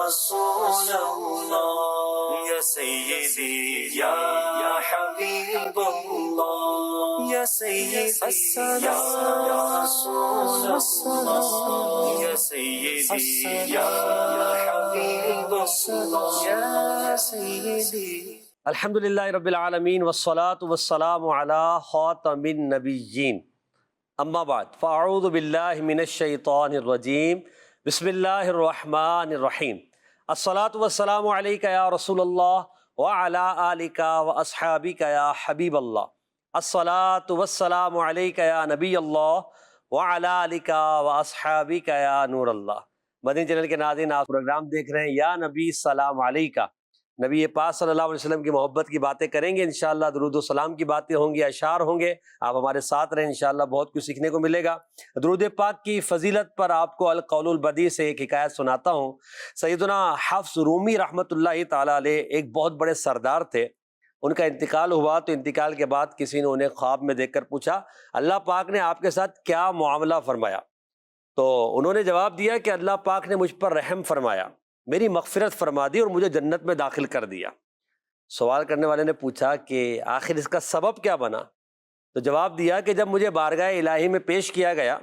رسول اللہ یا سیدی یا حبیب اللہ یا سیدی یا رسول اللہ یا سیدی یا حبیب اللہ یا سیدی. الحمدللہ رب العالمین والصلاة والسلام علی خاتم النبیین. اما بعد فاعوذ باللہ من الشیطان الرجیم. بسم اللہ الرحمن الرحیم. الصلاة والسلام علیک یا رسول اللہ وعلی آلک واصحابک یا حبیب اللہ. الصلاة والسلام علیک یا نبی اللہ وعلی آلک واصحابک یا نور اللہ. مدنی چینل کے ناظرین، آپ پروگرام دیکھ رہے ہیں یا نبی سلام علیکہ. نبی پاک صلی اللہ علیہ وسلم کی محبت کی باتیں کریں گے انشاءاللہ، درود و سلام کی باتیں ہوں گی، اشعار ہوں گے. آپ ہمارے ساتھ رہیں انشاءاللہ، بہت کچھ سیکھنے کو ملے گا. درود پاک کی فضیلت پر آپ کو القول البدیع سے ایک حکایت سناتا ہوں. سیدنا حفص رومی رحمۃ اللہ تعالیٰ علیہ ایک بہت بڑے سردار تھے. ان کا انتقال ہوا تو انتقال کے بعد کسی نے انہیں خواب میں دیکھ کر پوچھا اللہ پاک نے آپ کے ساتھ کیا معاملہ فرمایا؟ تو انہوں نے جواب دیا کہ اللہ پاک نے مجھ پر رحم فرمایا، میری مغفرت فرما دی اور مجھے جنت میں داخل کر دیا. سوال کرنے والے نے پوچھا کہ آخر اس کا سبب کیا بنا؟ تو جواب دیا کہ جب مجھے بارگاہ الہی میں پیش کیا گیا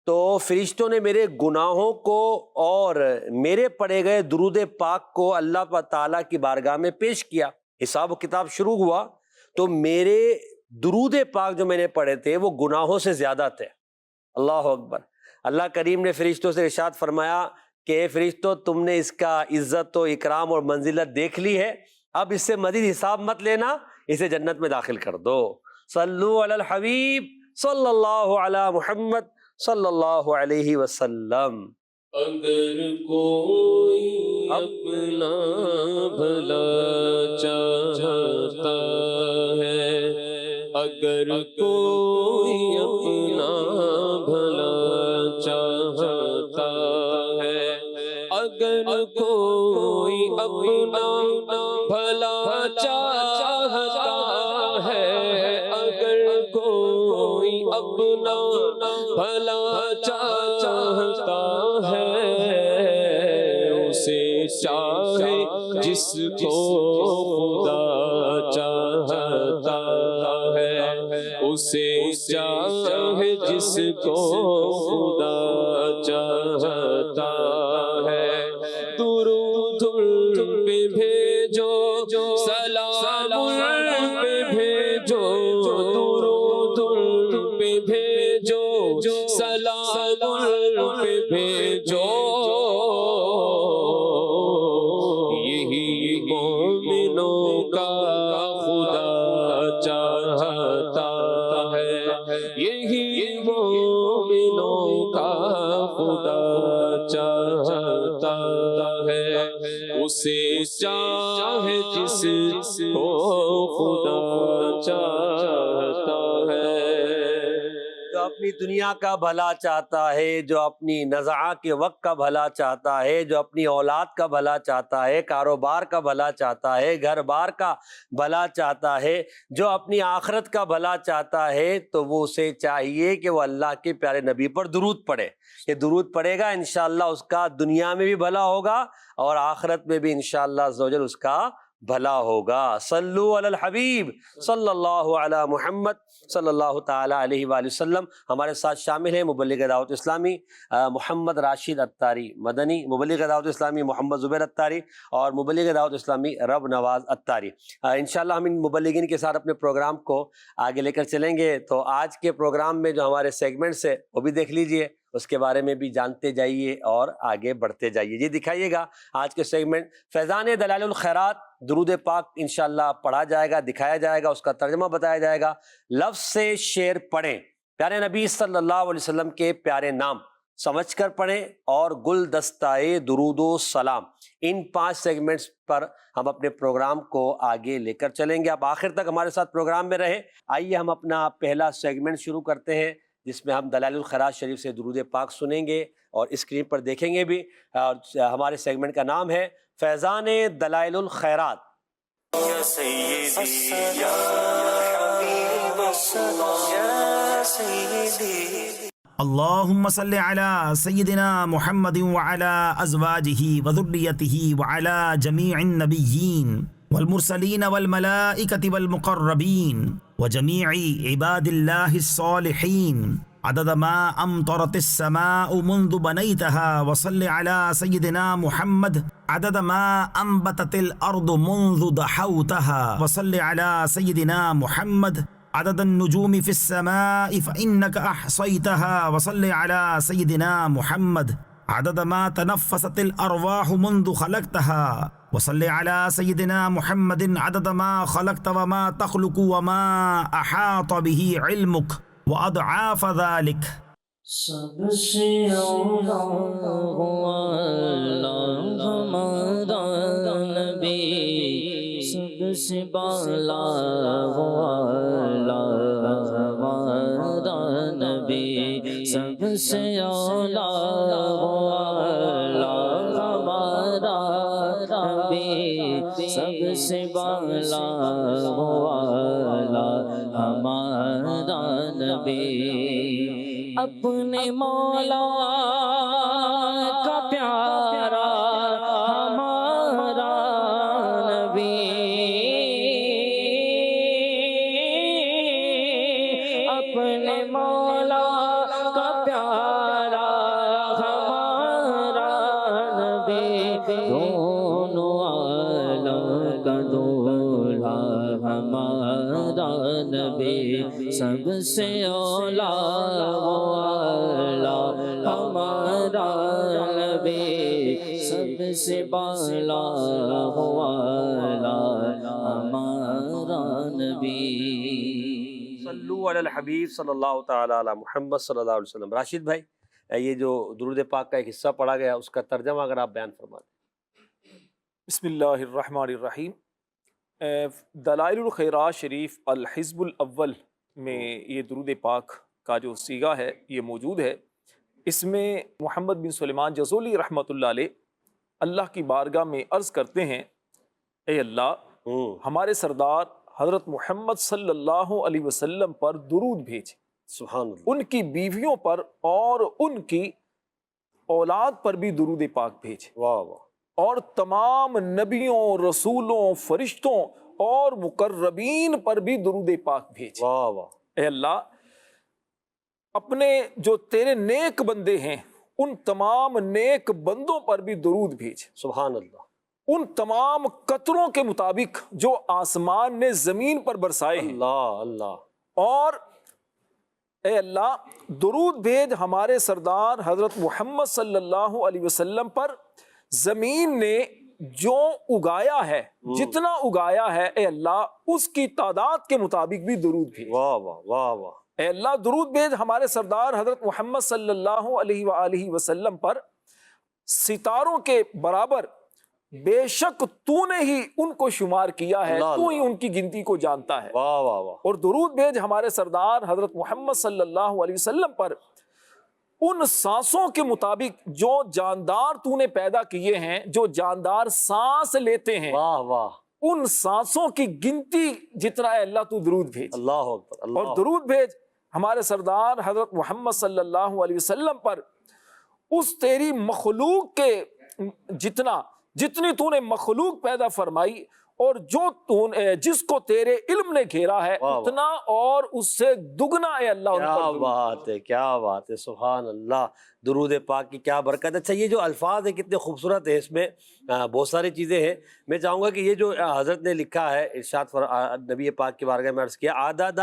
تو فرشتوں نے میرے گناہوں کو اور میرے پڑھے گئے درود پاک کو اللہ تعالیٰ کی بارگاہ میں پیش کیا. حساب و کتاب شروع ہوا تو میرے درود پاک جو میں نے پڑھے تھے وہ گناہوں سے زیادہ تھے. اللہ اکبر. اللہ کریم نے فرشتوں سے ارشاد فرمایا کہ اے فرشتوں، تم نے اس کا عزت و اکرام اور منزلت دیکھ لی ہے، اب اس سے مزید حساب مت لینا، اسے جنت میں داخل کر دو. صلو علی الحبیب صلی اللہ علی محمد صلی اللہ علیہ وسلم. اگر کوئی اپنا بھلا چاہتا ہے، اگر کوئی اپنا بھلا چاہتا ہے، اگر کوئی اپنا بھلا چاہتا ہے، اگر کوئی اپنا بھلا چاہتا ہے، اسے چاہے جس کو خدا چاہتا ہے، اسے چاہے جس کو خدا چاہتا ہے. درود ان پہ بھیجو، سلام ان پہ بھیجو، درود ان پہ بھیجو، سلام ان پہ بھیجو. یہی مومنوں کا خدا چاہتا ہے، یہی مومنوں کا خدا چاہتا ہے، اسے چاہے جس کو خدا چاہتا ہے. جو اپنی دنیا کا بھلا چاہتا ہے، جو اپنی نزعہ کے وقت کا بھلا چاہتا ہے، جو اپنی اولاد کا بھلا چاہتا ہے، کاروبار کا بھلا چاہتا ہے، گھر بار کا بھلا چاہتا ہے، جو اپنی آخرت کا بھلا چاہتا ہے، تو وہ اسے چاہیے کہ وہ اللہ کے پیارے نبی پر درود پڑھے. یہ درود پڑھے گا انشاءاللہ اس کا دنیا میں بھی بھلا ہوگا اور آخرت میں بھی انشاءاللہ عز و جل اس کا بھلا ہوگا. صلو علی الحبیب صلی اللہ علی محمد صلی اللہ تعالی علیہ وآلہ وسلم. ہمارے ساتھ شامل ہیں مبلغ دعوت اسلامی محمد راشد اتاری مدنی، مبلغ دعوت اسلامی محمد زبیر اتاری اور مبلغ دعوت اسلامی رب نواز اتاری. انشاءاللہ ہم ان مبلغین کے ساتھ اپنے پروگرام کو آگے لے کر چلیں گے. تو آج کے پروگرام میں جو ہمارے سیگمنٹس ہیں وہ بھی دیکھ لیجئے، اس کے بارے میں بھی جانتے جائیے اور آگے بڑھتے جائیے. جی دکھائیے گا آج کے سیگمنٹ فیضان دلائل الخیرات. درود پاک انشاءاللہ پڑھا جائے گا، دکھایا جائے گا، اس کا ترجمہ بتایا جائے گا. لفظ سے شعر پڑھیں، پیارے نبی صلی اللہ علیہ وسلم کے پیارے نام سمجھ کر پڑھیں، اور گلدستہ درود و سلام. ان 5 سیگمنٹس پر ہم اپنے پروگرام کو آگے لے کر چلیں گے. آپ آخر تک ہمارے ساتھ پروگرام میں رہیں. آئیے ہم اپنا پہلا سیگمنٹ شروع کرتے ہیں، جس میں ہم دلائل الخیرات شریف سے درود پاک سنیں گے اور اسکرین پر دیکھیں گے بھی. ہمارے سیگمنٹ کا نام ہے فیضان دلائل الخیرات. یا سیدی یا حبیب اللہ یا سیدی. اللهم صل على سيدنا محمد وعلى أزواجه وذريته وعلى جميع النبيين والمرسلين والملائكة والمقربين وجميع عباد الله الصالحين عدد ما أمطرت السماء منذ بنيتها، وصل على سيدنا محمد عدد ما أنبتت الأرض منذ دحوتها، وصل على سيدنا محمد عدد النجوم في السماء فإنك أحصيتها، وصل على سيدنا محمد عدد ما تنفست الأرواح منذ خلقتها، وصل على سيدنا محمد عدد ما خلقت وما تخلق وما أحاط به علمك وأضعاف ذلك۔ سب سے اولا ہمارا نبی، سب سے بالا ہمارا نبی، سب سے اولا ہمارا نبی، سب سے بالا ہمارا نبی، اپنے مولا کا پیارا ہمارا نبی، اپنے مولا کا پیارا ہمارا نبی، دونوں عالم کا دولہا ہمارا نبی، سب سے اولا ہمارا نبی، سب سے بالا ہمارا نبی۔ صلو علی الحبیب صلی اللہ تعالی علی محمد صلی اللہ علیہ وسلم۔ راشد بھائی، یہ جو درود پاک کا ایک حصہ پڑھا گیا اس کا ترجمہ اگر آپ بیان فرما دیں۔ بسم اللہ الرحمن الرحیم۔ دلائل الخیرات شریف الحزب الاول میں یہ درود پاک کا جو صیغہ ہے یہ موجود ہے۔ اس میں محمد بن سلیمان جزولی رحمۃ اللہ علیہ اللہ کی بارگاہ میں عرض کرتے ہیں، اے اللہ ہمارے سردار حضرت محمد صلی اللہ علیہ وسلم پر درود بھیج، سبحان اللہ، ان کی بیویوں پر اور ان کی اولاد پر بھی درود پاک بھیج، واہ واہ، اور تمام نبیوں، رسولوں، فرشتوں اور مقربین پر بھی درود پاک بھیج۔ واہ واہ، اے اللہ اپنے جو تیرے نیک بندے ہیں ان تمام نیک بندوں پر بھی درود بھیج، سبحان اللہ، ان تمام قطروں کے مطابق جو آسمان نے زمین پر برسائے ہیں، اللہ اللہ، اور اے اللہ درود بھیج ہمارے سردار حضرت محمد صلی اللہ علیہ وسلم پر، زمین نے جو اگایا ہے، جتنا اگایا ہے اے اللہ اس کی تعداد کے مطابق بھی درود بھیج۔ واہ واہ واہ واہ، اے اللہ درود بھیج ہمارے سردار حضرت محمد صلی اللہ علیہ وآلہ وسلم پر، ستاروں کے برابر بے شک تو نے ہی ان کو شمار کیا ہے، اللہ تو ہی ان کی گنتی کو جانتا ہے۔ واہ واہ واہ، اور درود بھیج ہمارے سردار حضرت محمد صلی اللہ علیہ وسلم پر ان سانسوں کے مطابق جو جاندار تو نے پیدا کیے ہیں، جو جاندار سانس لیتے ہیں، واہ واہ، ان سانسوں کی گنتی جتنا اے اللہ تو درود بھیج۔ اللہ اکبر، اللہ اور درود بھیج ہمارے سردار حضرت محمد صلی اللہ علیہ وسلم پر اس تیری مخلوق کے جتنی تو نے مخلوق پیدا فرمائی اور جو جس کو تیرے علم نے گھیرا ہے اتنا اور اس سے دگنا اے اللہ ان پر کیا درود۔ بات ہے، کیا بات ہے، سبحان اللہ، درود پاک کی کیا برکت ہے۔ اچھا یہ جو الفاظ ہیں کتنے خوبصورت ہیں، اس میں بہت ساری چیزیں ہیں۔ میں چاہوں گا کہ یہ جو حضرت نے لکھا ہے ارشاد نبی پاک کی بارگاہ میں عرض کیا، عدد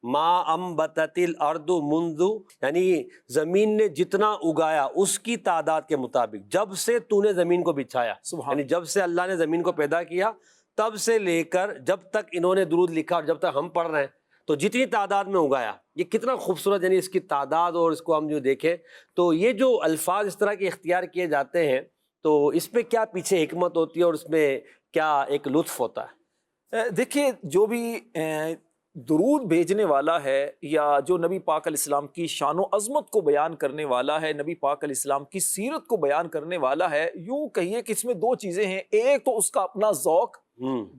ما انبتت الارض منذ، یعنی زمین نے جتنا اگایا اس کی تعداد کے مطابق، جب سے تو نے زمین کو بچھایا، سبحان یعنی جب سے اللہ نے زمین کو پیدا کیا تب سے لے کر جب تک انہوں نے درود لکھا اور جب تک ہم پڑھ رہے ہیں تو جتنی تعداد میں اگایا، یہ کتنا خوبصورت، یعنی اس کی تعداد اور اس کو ہم جو دیکھیں تو یہ جو الفاظ اس طرح کے اختیار کیے جاتے ہیں تو اس پہ کیا پیچھے حکمت ہوتی ہے اور اس میں کیا ایک لطف ہوتا ہے؟ دیکھیے جو بھی درود بھیجنے والا ہے یا جو نبی پاک علیہ السلام کی شان و عظمت کو بیان کرنے والا ہے، نبی پاک علیہ السلام کی سیرت کو بیان کرنے والا ہے، یوں کہیے کہ اس میں دو چیزیں ہیں، ایک تو اس کا اپنا ذوق،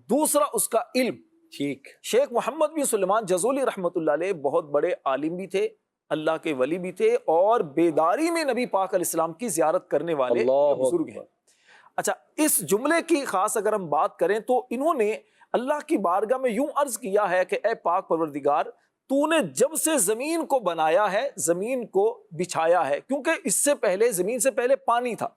دوسرا اس کا علم۔ ٹھیک، شیخ محمد بن سلیمان جزولی رحمۃ اللہ علیہ بہت بڑے عالم بھی تھے، اللہ کے ولی بھی تھے اور بیداری میں نبی پاک علیہ السلام کی زیارت کرنے والے بزرگ ہیں۔ اچھا، اس جملے کی خاص اگر ہم بات کریں تو انہوں نے اللہ کی بارگاہ میں یوں عرض کیا ہے کہ اے پاک پروردگار، تو نے جب سے زمین کو بنایا ہے، زمین کو بچھایا ہے، کیونکہ اس سے پہلے، زمین سے پہلے پانی تھا،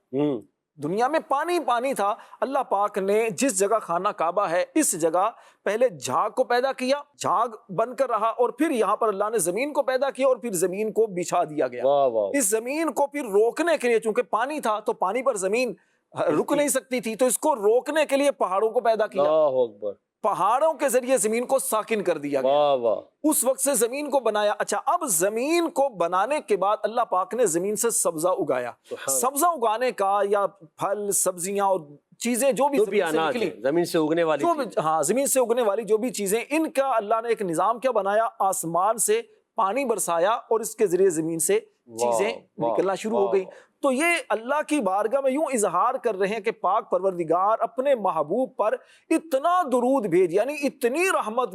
دنیا میں پانی تھا۔ اللہ پاک نے جس جگہ خانہ کعبہ ہے اس جگہ پہلے جھاگ کو پیدا کیا، جھاگ بن کر رہا، اور پھر یہاں پر اللہ نے زمین کو پیدا کیا اور پھر زمین کو بچھا دیا گیا۔ اس زمین کو پھر روکنے کے لیے، چونکہ پانی تھا تو پانی پر زمین رک نہیں سکتی تھی، تو اس کو روکنے کے لیے پہاڑوں کو پیدا کیا، پہاڑوں کے ذریعے زمین کو ساکن کر دیا گیا، اس وقت سے زمین کو بنایا۔ اچھا، اب زمین کو بنانے کے بعد اللہ پاک نے زمین سے سبزہ اگایا۔ سبزہ اگانے کا، یا پھل سبزیاں اور چیزیں جو بھی زمین سے اگنے والی، ہاں، زمین سے اگنے والی جو بھی چیزیں، ان کا اللہ نے ایک نظام کیا بنایا، آسمان سے پانی برسایا اور اس کے ذریعے زمین سے چیزیں نکلنا شروع ہو گئی۔ تو یہ اللہ کی بارگاہ میں یوں اظہار کر رہے ہیں کہ پاک پروردگار اپنے محبوب پر اتنا درود بھیج، یعنی اتنی رحمت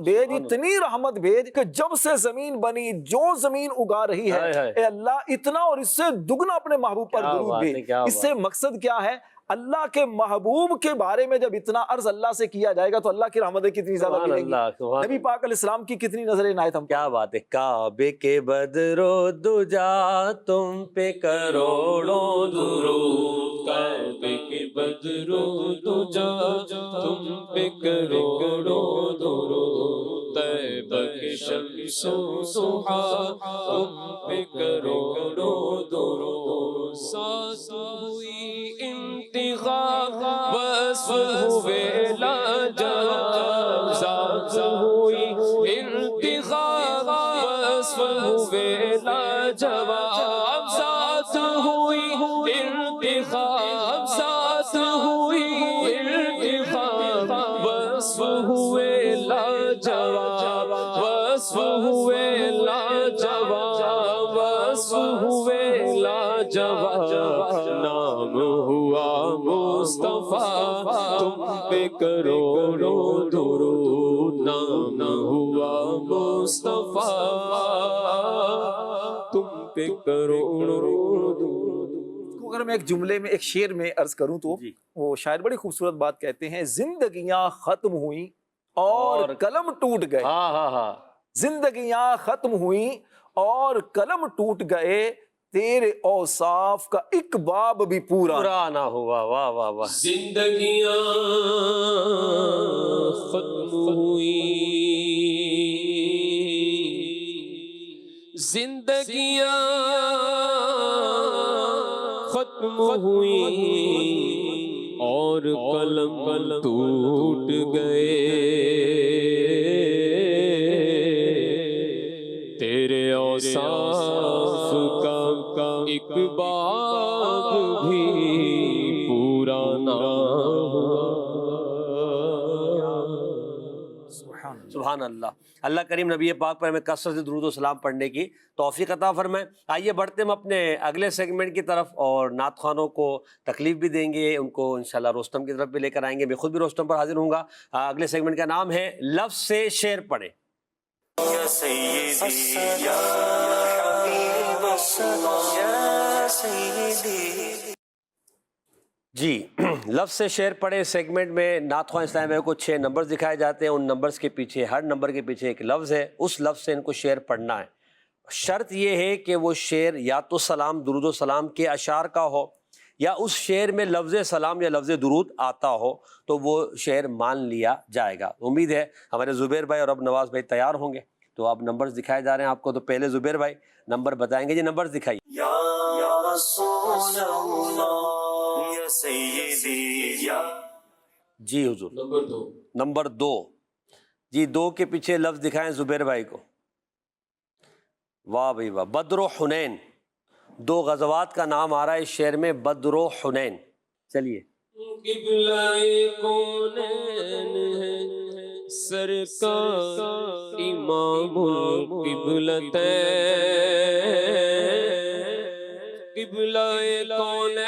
بھیج کہ جب سے زمین بنی، جو زمین اگا رہی ہے، اے اللہ اتنا اور اس سے دگنا اپنے محبوب پر درود بھیج۔ اس سے مقصد کیا ہے؟ اللہ کے محبوب کے بارے میں جب اتنا عرض اللہ سے کیا جائے گا تو اللہ کی رحمتیں کتنی زیادہ ملیں گی، نبی پاک علیہ السلام کی کتنی نظر عنایت ہم۔ کیا بات ہے! کعبے کے بدرو دجا تم پہ کروڑوں درود، کعبے کے بدرو دجا تم پہ کروڑوں درود، طیبہ کے شمس و ضحیٰ تم پہ کروڑوں درود، ساز ہوئی وصف ہوئے لاجواب، ذات ہوئی انتخاب، وصف ہوئے لاجواب، ذات ہوئی انتخاب، ذات ہوئی انتخاب، وصف ہوئے لاجواب، وصف ہوئے لاجواب، وصف ہوئے لاجواب، نام ہوا مصطفیٰ تم پہ کروڑوں درود، نام ہوا مصطفیٰ تم پہ کروڑوں درود۔ اگر میں ایک جملے میں، ایک شعر میں عرض کروں تو وہ شاعر بڑی خوبصورت بات کہتے ہیں، زندگیاں ختم ہوئیں اور قلم ٹوٹ گئے، زندگیاں ختم ہوئیں اور قلم ٹوٹ گئے، تیرے اوصاف کا ایک باب بھی پورا نہ ہوا۔ واہ واہ واہ! زندگیاں ختم ہوئی، زندگیاں ختم ہوئی اور قلم ٹوٹ گئے، تیرے اوصاف کا ایک باب بھی پورا نہ ہوا۔ سبحان اللہ۔ اللہ کریم نبی پاک پر ہمیں کثرت سے درود و سلام پڑھنے کی توفیق عطا فرمائے۔ آئیے بڑھتے ہم اپنے اگلے سیگمنٹ کی طرف، اور نعت خوانوں کو تکلیف بھی دیں گے، ان کو انشاءاللہ روستم کی طرف بھی لے کر آئیں گے، میں خود بھی روستم پر حاضر ہوں گا۔ اگلے سیگمنٹ کا نام ہے لفظ سے شعر پڑھیں۔ یا سیدی یا حبیب السلام یا سیدی۔ جی، لفظ سے شعر پڑھے سیگمنٹ میں نعت خواں اسلام بھائی کو 6 نمبرز دکھائے جاتے ہیں، ان نمبرز کے پیچھے، ہر نمبر کے پیچھے ایک لفظ ہے، اس لفظ سے ان کو شعر پڑھنا ہے۔ شرط یہ ہے کہ وہ شعر یا تو سلام، درود و سلام کے اشعار کا ہو، یا اس شعر میں لفظ سلام یا لفظ درود آتا ہو تو وہ شعر مان لیا جائے گا۔ امید ہے ہمارے زبیر بھائی اور اب نواز بھائی تیار ہوں گے، تو اب نمبرز دکھائے جا رہے ہیں آپ کو۔ تو پہلے زبیر بھائی نمبر بتائیں گے، جی نمبرز دکھائیے۔ یا رسول اللہ یا سیدی یا، جی حضور۔ نمبر 2، نمبر 2، جی 2 کے پیچھے لفظ دکھائیں زبیر بھائی کو۔ واہ بھائی واہ! بدر و حنین، 2 غزوات کا نام آ رہا ہے اس شعر میں، بدر و حنین۔ چلیے۔ قبلہ کونین ہے سرکار امام القبلتین، قبلہ کونین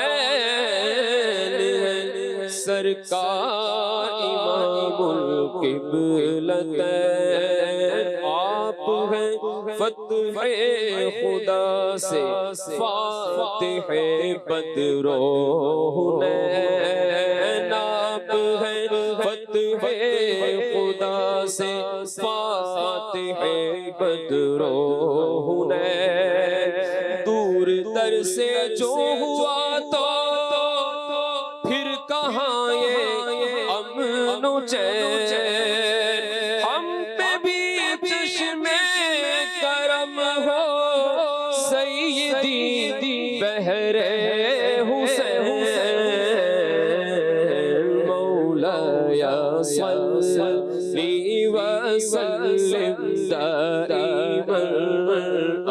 ہے سرکار امام القبلتین، آپ ہیں فتح خدا سے فاتح بدر و حنین آپ ہیں، فتح خدا سے فاتح بدر و حنین، دور در سے جو ہوا تو پھر کہاں یہ امن و چین، ہم پہ بھی چشم کرم ہو سیدی بہر حسین، مولایا صلی وسلم دائما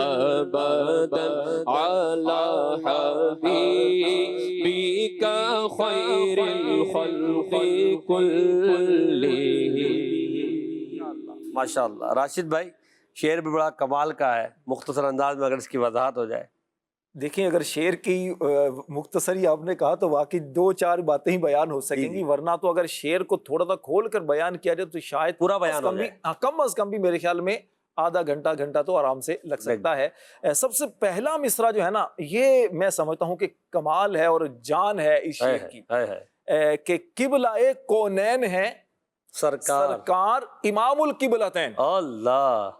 ابدا علی حبیبک خیر الخلق کلہم۔ ماشاء اللہ راشد بھائی، شعر بھی بڑا کمال کا ہے، مختصر انداز میں اگر اس کی وضاحت ہو جائے۔ دیکھیں اگر شعر کی مختصری آپ نے کہا تو واقعی دو چار باتیں ہی بیان ہو سکیں گی، ورنہ تو اگر شعر کو تھوڑا سا کھول کر بیان کیا جائے تو شاید پورا بیان ہو جائے، کم از کم بھی میرے خیال میں آدھا گھنٹہ تو آرام سے لگ سکتا ہے۔ سب سے پہلا مصرع جو ہے نا، یہ میں سمجھتا ہوں کہ کمال ہے اور جان ہے اس شعر کی، کہ قبلہ کونین ہے سرکار امام القبلتین، اللہ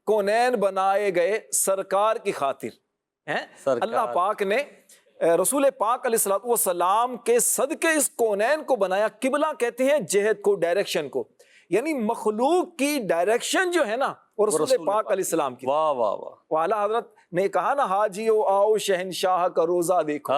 کونین بنائے گئے سرکار کی خاطر ہیں۔ اللہ پاک نے رسول پاک علیہ الصلوۃ والسلام کے صدقے اس کونین کو بنایا۔ قبلہ کہتے ہیں جہت کو، ڈائریکشن کو، یعنی مخلوق کی ڈائریکشن جو ہے نا وہ رسول پاک علیہ السلام کی۔ واہ واہ واہ، اعلیٰ حضرت نے کہا نا، حاجیو آؤ شہنشاہ کا روزہ دیکھو،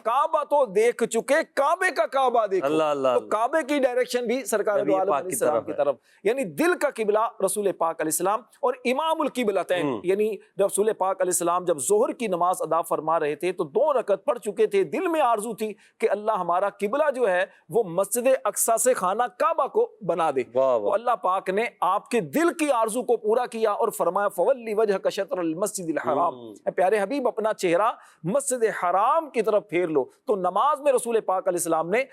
کعبہ تو دیکھ چکے، کعبے کا کعبہ دیکھو، تو کعبے کی ڈائریکشن بھی سرکار دو عالم علیہ السلام کی طرف، یعنی دل کا قبلہ رسول پاک علیہ السلام، اور امام القبلتین یعنی رسول پاک علیہ السلام جب ظہر کی نماز ادا فرما رہے تھے تو 2 رکعت پڑھ چکے تھے، دل میں آرزو تھی کہ اللہ ہمارا قبلہ جو ہے وہ مسجد اقصی سے خانہ کعبہ کو بنا دے، تو اللہ پاک نے آپ کے دل کی آرزو کو پورا کیا اور فرمایا فولی وجہک شطر المسجد الحرام، اے پیارے حبیب اپنا چہرہ مسجد حرام کی طرف پھیر لو۔ تو نماز میں رسول پاک علیہ السلام نے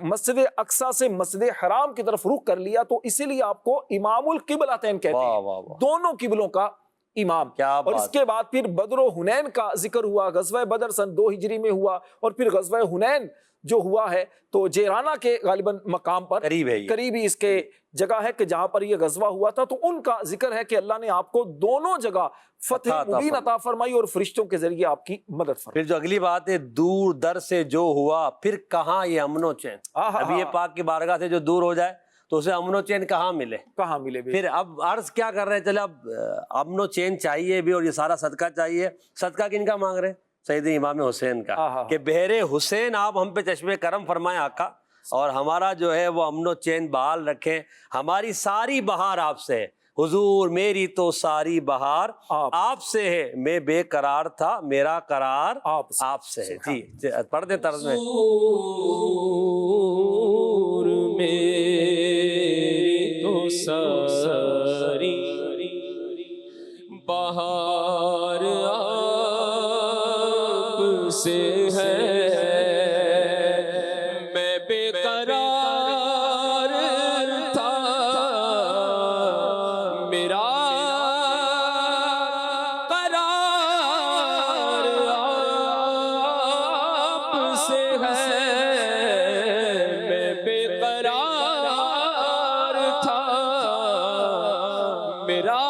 مسجد اقصی سے مسجد حرام کی طرف رخ کر لیا، تو اسی لیے آپ کو امام القبلتین کہتے ہیں، دونوں قبلوں کا امام۔ اور اس کے بعد پھر بدر و حنین کا ذکر ہوا، غزوہ بدر سن 2 ہجری میں ہوا، اور پھر غزوہ حنین جو ہوا ہے تو جیرانہ کے غالباً مقام پر قریب ہی اس کے جگہ ہے کہ جہاں پر یہ غزوہ ہوا تھا، تو ان کا ذکر ہے کہ اللہ نے آپ کو دونوں جگہ فتح مبین عطا فرمائی اور فرشتوں کے ذریعے آپ کی مدد فرمائی۔ پھر جو اگلی بات ہے، دور در سے جو ہوا پھر کہاں یہ امن و چین، ابھی یہ پاک کی بارگاہ سے جو دور ہو جائے تو اسے امن و چین کہاں ملے پھر اب عرض کیا کر رہے ہیں، چلے اب امن و چین چاہیے بھی، اور یہ سارا صدقہ چاہیے، صدقہ کن کا مانگ رہے ہیں؟ سید امام حسین کا، کہ بہر حسین آپ ہم پہ چشمے کرم فرمائیں آقا، اور ہمارا جو ہے وہ امن و چین بحال رکھیں، ہماری ساری بہار آپ سے ہے حضور، میری تو ساری بہار آپ سے ہے، میں بے قرار تھا میرا قرار آپ سے ہے۔ جی پڑھ دیں طرز میں، میری تو ساری بہار آپ سے ہے، میں بے قرار تھا میرا قرار آپ سے ہے، میں بے قرار تھا میرا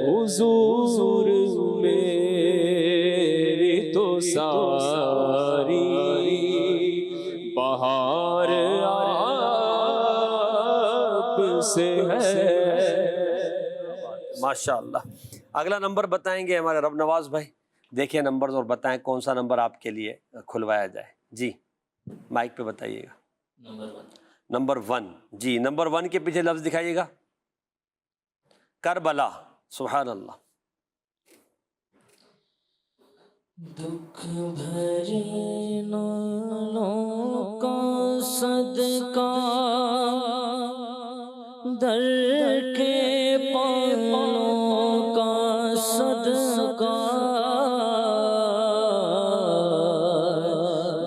حضور میری تو ساری بہار آپ سے ہے۔ ماشاءاللہ۔ اگلا نمبر بتائیں گے ہمارے رب نواز بھائی، دیکھیں نمبرز اور بتائیں کون سا نمبر آپ کے لیے کھلوایا جائے۔ جی مائک پہ بتائیے گا۔ نمبر 1، جی نمبر 1 کے پیچھے لفظ دکھائیے گا، کربلا۔ سبحان اللہ۔ دکھ بھری نالوں کا صدقہ در کے پاؤں کا صدقہ،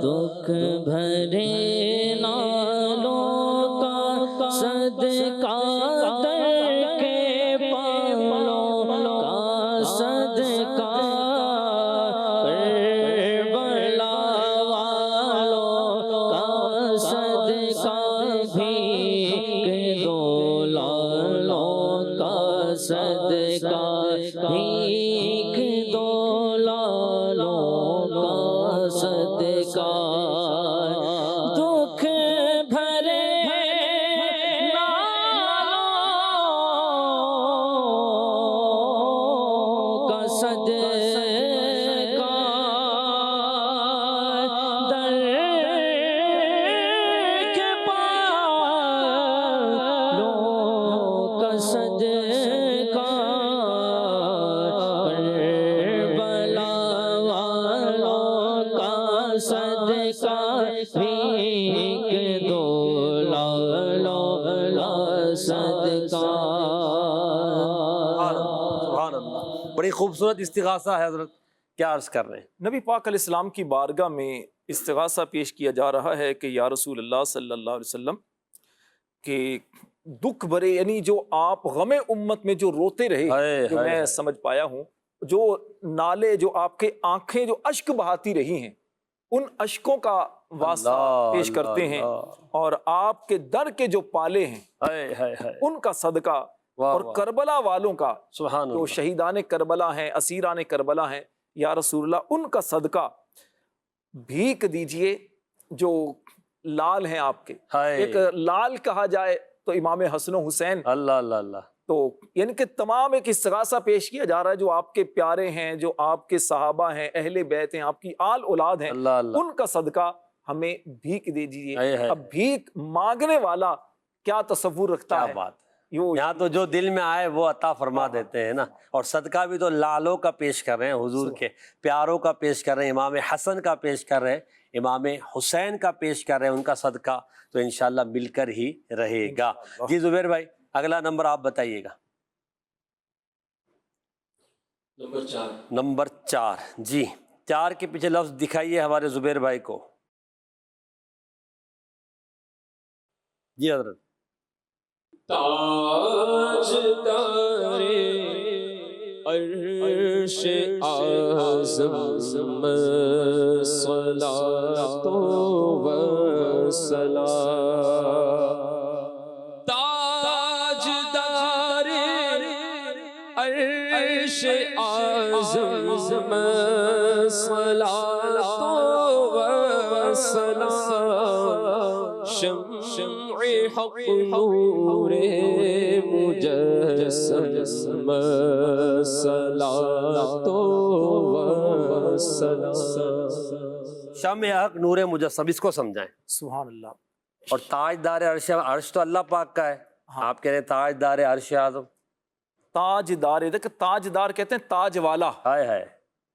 دکھ صدقہ بھیک دو لالوں کا صدقہ دکھ بھرے نالوں کا صدقہ در کے پالوں کا صدقہ کربلا والوں کا صدقہ بھیک دو لالوں کا صدقہ۔ سبحان اللہ، بڑی خوبصورت استغاثہ ہے حضرت، کیا عرض کر رہے ہیں؟ نبی پاک علیہ السلام کی بارگاہ میں استغاثہ پیش کیا جا رہا ہے کہ یا رسول اللہ صلی اللہ علیہ وسلم کہ دکھ بھرے، یعنی جو آپ غم امت میں جو روتے رہے، جو میں سمجھ پایا ہوں، جو نالے، جو آپ کے آنکھیں جو اشک بہاتی رہی ہیں، ان اشکوں کا واسطہ پیش کرتے ہیں، اور آپ کے در کے جو پالے ہیں ان کا صدقہ، اور کربلا والوں کا، سبحان جو اللہ، شہیدان کربلا ہیں، اسیران کربلا ہیں، یا رسول اللہ ان کا صدقہ بھیک دیجئے۔ جو لال ہیں آپ کے، ایک لال کہا جائے تو امام حسن و حسین، اللہ اللہ اللہ، تو یعنی کہ تمام ایک استغاثہ پیش کیا جا رہا ہے، جو آپ کے پیارے ہیں، جو آپ کے صحابہ ہیں، اہل بیت ہیں، آپ کی آل اولاد ہیں، اللہ اللہ، ان کا صدقہ ہمیں بھیک دے دیجئے۔ اے ہے، اب بھیک مانگنے والا کیا تصور رکھتا کیا ہے؟ بات، یوں یہاں تو جو دل میں آئے وہ عطا فرما دیتے ہیں نا، اور صدقہ بھی تو لالوں کا پیش کر رہے ہیں، حضور کے پیاروں کا پیش کر رہے ہیں، امام حسن کا پیش کر رہے ہیں، امام حسین کا پیش کر رہے ہیں، ان کا صدقہ تو انشاءاللہ مل کر ہی رہے گا۔ جی زبیر بھائی، اگلا نمبر آپ بتائیے گا۔ نمبر 4 نمبر 4، جی 4 کے پیچھے لفظ دکھائیے ہمارے زبیر بھائی کو۔ جی حضرت، تاج تارے عرش اعظم صلاۃ و سلام، تاج دارے عرش اعظم صلاۃ و سلام، شمع حق نور مجسم صلاۃ و سلام۔ شمع حق نور مجسم، اس کو سمجھائیں۔ سبحان اللہ۔ اور تاجدار عرش، عرش تو اللہ پاک کا ہے، آپ کہہ رہے ہیں تاجدار عرش اعظم۔ تاج دار، دیکھ تاج دار کہتے ہیں تاج والا، ہائے ہائے،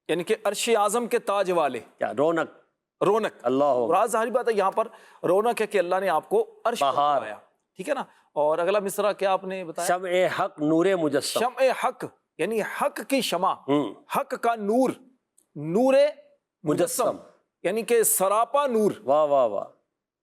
یعنی کہ عرش اعظم کے تاج والے، کیا رونق، رونق۔ اللہ اور ظاہری بات ہے یہاں پر رونق ہے کہ اللہ نے آپ کو عرش پر بہار، بٹھایا، ٹھیک ہے نا۔ اور اگلا مصرع کیا آپ نے بتایا؟ شمع حق نور مجسم، شمع حق، یعنی حق کی شمع، ہوں، حق کا نور، نور مجسم، مجسم، یعنی کہ سراپا نور۔ واہ واہ واہ،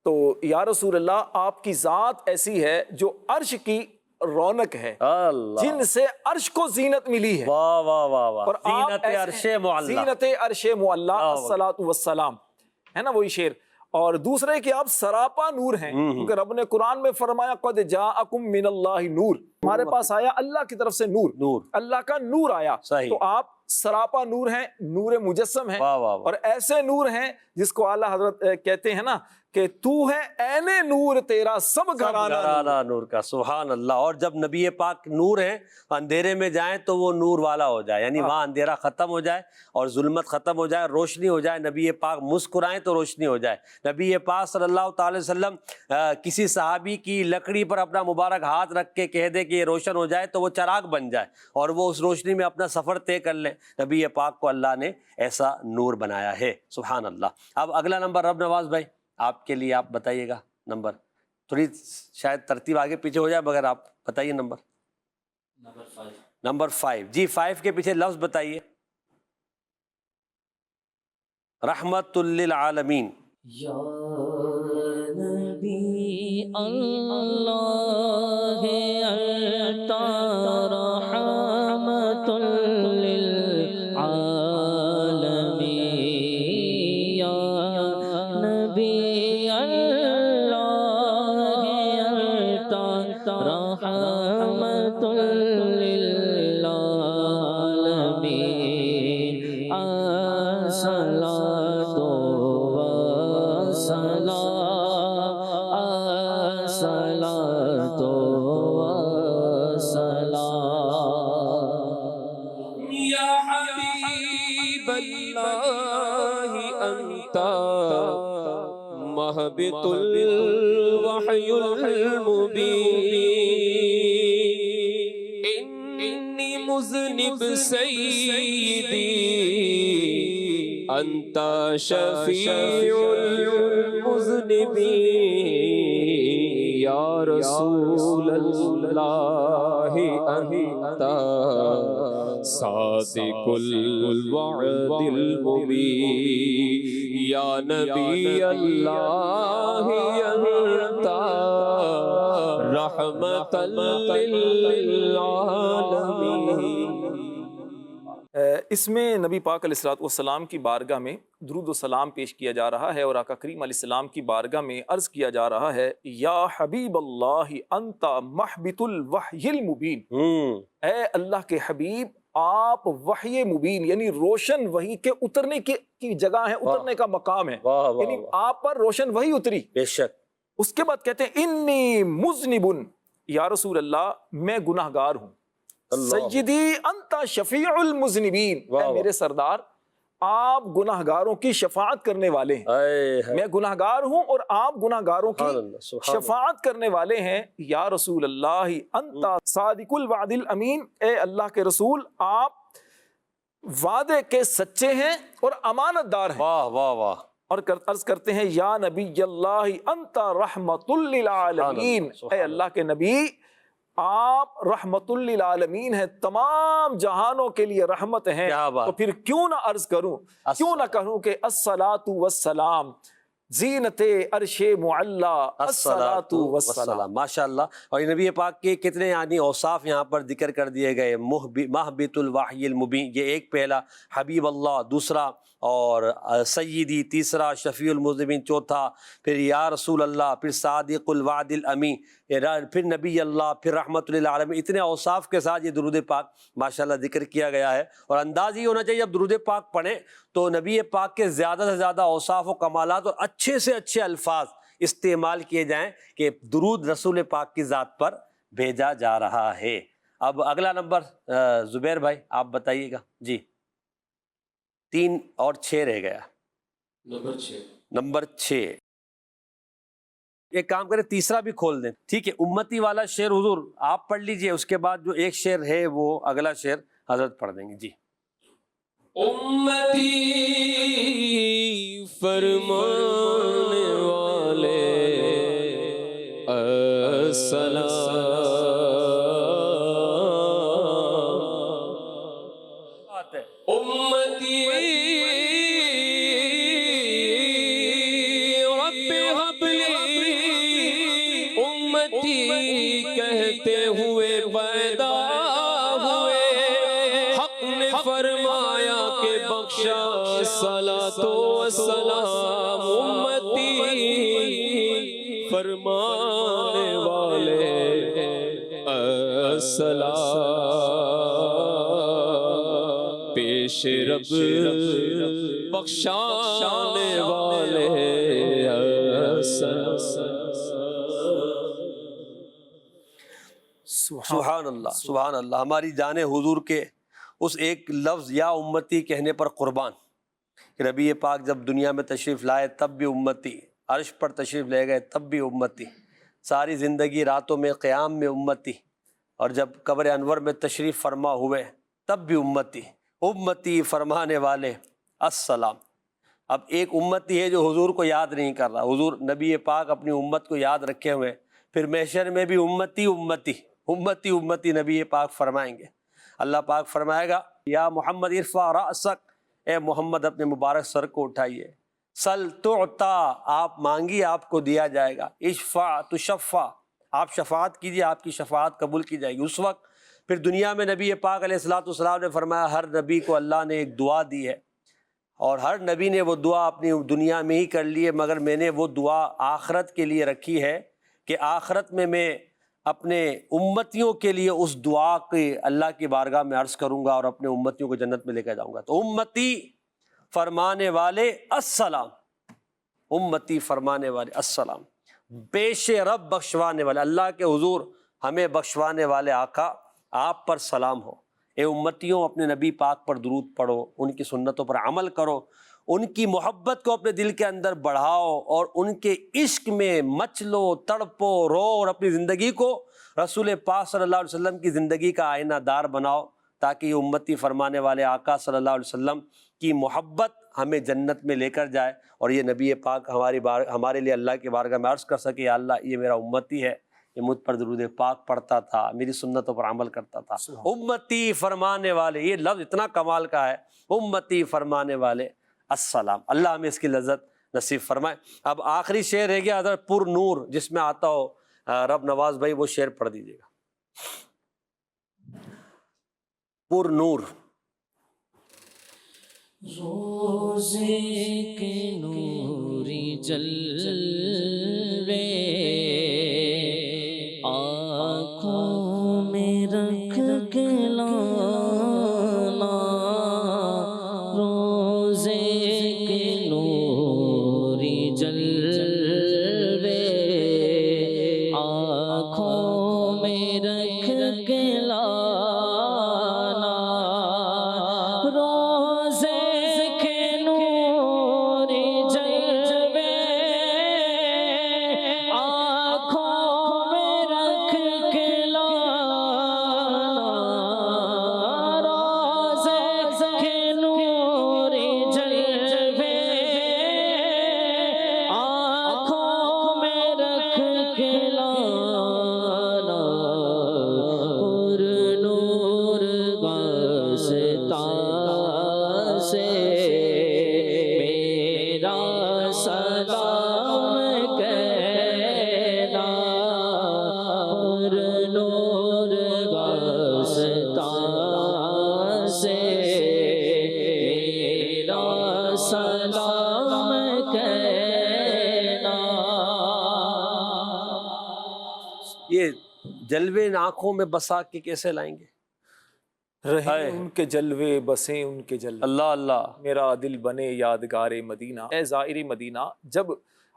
تو یا رسول اللہ آپ کی ذات ایسی ہے جو عرش کی رونق ہے، اللہ، جن سے عرش کو زینت ملی ہے، واہ واہ واہ واہ، اور آپ زینت ایسے عرش معلی، زینت عرش معلی، الصلاۃ والسلام، ہے نا وہی شعر۔ اور دوسرے کہ آپ سراپا نور ہیں، کیونکہ رب نے قرآن میں فرمایا قد جاءکم من اللہ نور، ہمارے پاس آیا اللہ کی طرف سے نور، نور، اللہ کا نور آیا، صحیح، تو آپ سراپا نور ہیں، نور مجسم ہیں، واہ واہ واہ، اور ایسے نور ہیں جس کو اعلیٰ حضرت کہتے ہیں نا کہ تو ہے عین نور تیرا سب گھرانہ نور۔ گھرانہ نور کا، سبحان اللہ۔ اور جب نبی پاک نور ہیں، اندھیرے میں جائیں تو وہ نور والا ہو جائے، یعنی وہاں اندھیرا ختم ہو جائے اور ظلمت ختم ہو جائے، روشنی ہو جائے، نبی پاک مسکرائیں تو روشنی ہو جائے۔ نبی پاک صلی اللہ تعالی وسلم کسی صحابی کی لکڑی پر اپنا مبارک ہاتھ رکھ کے کہہ دے کہ یہ روشن ہو جائے تو وہ چراغ بن جائے اور وہ اس روشنی میں اپنا سفر طے کر لیں۔ نبی پاک کو اللہ نے ایسا نور بنایا ہے، سبحان اللہ۔ اب اگلا نمبر رب نواز بھائی آپ کے لیے، آپ بتائیے گا نمبر، تھوڑی شاید ترتیب آگے پیچھے ہو جائے مگر آپ بتائیے نمبر۔ نمبر 5، جی 5 کے پیچھے لفظ بتائیے۔ رحمت للعالمین، یا نبی اللہ انت رحمت للعالمین، یا نبی اللہ انت رحمت للعالمین۔ یا حبیب اللہ انت مہبط الوحی المبین انی مذنب سیدی انت شفیع المذنبین یا رسول اللہ انت صادق الوعد المبین یا نبی اللہ انت رحمت للعالمین۔ اس میں نبی پاک علیہ الصلوۃ والسلام کی بارگاہ میں درود و سلام پیش کیا جا رہا ہے اور آقا کریم علیہ السلام کی بارگاہ میں عرض کیا جا رہا ہے یا حبیب اللہ انت محبط الوحی المبین، اے اللہ کے حبیب آپ وحی مبین یعنی روشن وحی کے اترنے کی جگہ ہے، اترنے کا مقام ہے، یعنی آپ پر روشن وحی اتری۔ بے شک۔ اس کے بعد کہتے ہیں انی مذنب، یا رسول اللہ میں گناہ گار ہوں، سیدی انت شفیع المذنبین، اے میرے سردار آپ گناہ گاروں کی شفاعت کرنے والے ہیں، میں گناہ گار ہوں اور آپ گناہ گاروں کی شفاعت کرنے والے ہیں۔ یا رسول اللہ انت صادق الوعد الامین، اے اللہ کے رسول آپ وعدے کے سچے ہیں اور امانت دار ہیں۔ واہ واہ واہ۔ اور عرض کرتے ہیں یا نبی اللہ انت رحمت للعالمین، اے اللہ کے نبی آپ رحمت للعالمین ہیں، تمام جہانوں کے لیے رحمت ہیں۔ تو پھر کیوں نہ عرض کروں، کیوں نہ کہوں کہ الصلاۃ والسلام زینت عرش معلا، الصلاۃ والسلام۔ ماشاءاللہ۔ اور یہ نبی پاک کے کتنے یعنی اوصاف یہاں پر ذکر کر دیے گئے، محبط الوحی المبین، یہ ایک پہلا حبیب اللہ، دوسرا اور سیدی، تیسرا شفیع المذنبین، چوتھا پھر یا رسول اللہ، پھر صادق الوعد الامین، پھر نبی اللہ، پھر رحمت للعالمین۔ اتنے اوصاف کے ساتھ یہ درود پاک ماشاءاللہ ذکر کیا گیا ہے۔ اور انداز یہ ہونا چاہیے جب درود پاک پڑھیں تو نبی پاک کے زیادہ سے زیادہ اوصاف و کمالات اور اچھے سے اچھے الفاظ استعمال کیے جائیں کہ درود رسول پاک کی ذات پر بھیجا جا رہا ہے۔ اب اگلا نمبر زبیر بھائی آپ بتائیے گا۔ جی 3 اور 6 رہ گیا۔ نمبر 6 ایک کام کریں تیسرا بھی کھول دیں، ٹھیک ہے؟ امتی والا شعر حضور آپ پڑھ لیجئے، اس کے بعد جو ایک شعر ہے وہ اگلا شعر حضرت پڑھ دیں گے۔ جی امتی فرمانے والے السلام، امتی رب حبلی، امتی کہتے ہوئے پیدا ہوئے، حق نے فرمایا کہ بخشا صلاۃ و سلام، امتی فرمانے والے السلام، پیش رب بخشانے والے سبحان اللہ سبحان اللہ۔ ہماری جان حضور کے اس ایک لفظ یا امتی کہنے پر قربان کہ نبی پاک جب دنیا میں تشریف لائے تب بھی امتی، عرش پر تشریف لے گئے تب بھی امتی، ساری زندگی راتوں میں قیام میں امتی، اور جب قبر انور میں تشریف فرما ہوئے تب بھی امتی، امتی فرمانے والے السلام۔ اب ایک امتی ہے جو حضور کو یاد نہیں کر رہا، حضور نبی پاک اپنی امت کو یاد رکھے ہوئے، پھر محشر میں بھی امتی امتی امتی امتی نبی پاک فرمائیں گے۔ اللہ پاک فرمائے گا یا محمد ارفع رأسک، اے محمد اپنے مبارک سر کو اٹھائیے، سل تعطا، آپ مانگیے آپ کو دیا جائے گا، اشفع تشفع، آپ شفاعت کیجیے آپ کی شفاعت قبول کی جائے گی۔ اس وقت پھر دنیا میں نبی پاک علیہ الصلوۃ نے فرمایا ہر نبی کو اللہ نے ایک دعا دی ہے، اور ہر نبی نے وہ دعا اپنی دنیا میں ہی کر لی ہے، مگر میں نے وہ دعا آخرت کے لیے رکھی ہے کہ آخرت میں اپنے امتیوں کے لیے اس دعا کی اللہ کی بارگاہ میں عرض کروں گا اور اپنے امتیوں کو جنت میں لے کے جاؤں گا۔ تو امتی فرمانے والے السلام، امتی فرمانے والے السلام، پیش رب بخشوانے والے، اللہ کے حضور ہمیں بخشوانے والے آقا آپ پر سلام ہو۔ اے امتیوں اپنے نبی پاک پر درود پڑھو، ان کی سنتوں پر عمل کرو، ان کی محبت کو اپنے دل کے اندر بڑھاؤ اور ان کے عشق میں مچلو، تڑپو، رو اور اپنی زندگی کو رسول پاک صلی اللہ علیہ وسلم کی زندگی کا آئینہ دار بناؤ، تاکہ یہ امتی فرمانے والے آقا صلی اللہ علیہ وسلم کی محبت ہمیں جنت میں لے کر جائے، اور یہ نبی پاک ہمارے لیے اللہ کی بارگاہ میں عرض کر سکے، یا اللہ یہ میرا امتی ہے، یہ مجھ پر درود پاک پڑھتا تھا، میری سنتوں پر عمل کرتا تھا۔ امتی فرمانے والے، یہ لفظ اتنا کمال کا ہے، امتی فرمانے والے السلام۔ اللہ ہمیں اس کی لذت نصیب فرمائے۔ اب آخری شعر رہ گیا حضرت پر نور، جس میں آتا ہو رب نواز بھائی وہ شعر پڑھ دیجیے گا۔ پر نور۔ روزے کے نوری جلوے آنکھوں میں رکھ کے لانا، روزے کے نوری جلوے آنکھوں میں رکھ کے لانا، یہ جلوے ان آنکھوں میں بسا کے کیسے لائیں گے؟ رہیں ان کے جلوے، بسیں ان کے جلوے، اللہ اللہ، میرا دل بنے یادگار مدینہ۔ اے زائر مدینہ، جب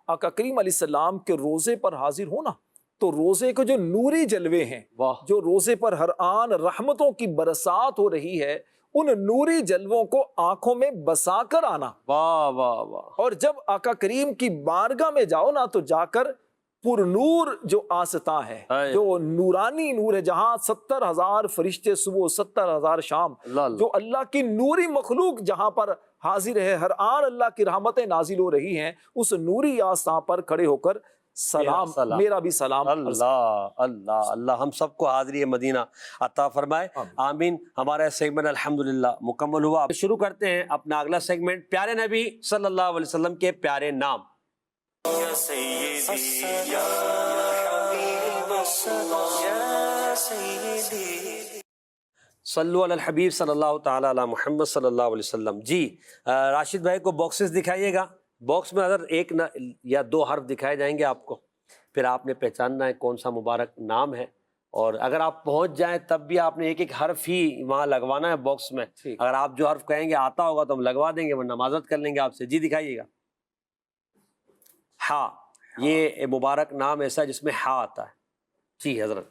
آقا کریم علیہ السلام کے روزے پر حاضر ہونا تو روزے کے جو نوری جلوے ہیں، واہ، جو روزے پر ہر آن رحمتوں کی برسات ہو رہی ہے، ان نوری جلووں کو آنکھوں میں بسا کر آنا، واہ واہ واہ، اور جب آقا کریم کی بارگاہ میں جاؤ نا تو جا کر پر نور جو آستاں ہے، ہے، جو نورانی نور ہے، جہاں 70,000 فرشتے صبح 70,000 شام، اللہ اللہ، جو اللہ کی نوری مخلوق جہاں پر حاضر ہے، ہر آن اللہ کی رحمتیں نازل ہو رہی ہیں، اس نوری آستاں پر کھڑے ہو کر سلام، میرا بھی سلام۔ اللہ اللہ اللہ، ہم سب کو حاضری مدینہ عطا فرمائے، آمین۔ ہمارا سیگمنٹ الحمدللہ مکمل ہوا۔ اب شروع کرتے ہیں اپنا اگلا سیگمنٹ، پیارے نبی صلی اللہ علیہ وسلم کے پیارے نام۔ صلو علی الحبیب صلی اللہ تعالی علی محمد صلی اللہ علیہ وسلم۔ جی راشد بھائی کو باکسز دکھائیے گا، باکس میں اگر ایک یا دو حرف دکھائے جائیں گے آپ کو، پھر آپ نے پہچاننا ہے کون سا مبارک نام ہے، اور اگر آپ پہنچ جائیں تب بھی آپ نے ایک ایک حرف ہی وہاں لگوانا ہے باکس میں۔ اگر آپ جو حرف کہیں گے آتا ہوگا تو ہم لگوا دیں گے، ورنہ معذرت کر لیں گے آپ سے۔ جی دکھائیے گا۔ ہاں، یہ مبارک نام ایسا ہے جس میں ہا آتا ہے۔ جی حضرت۔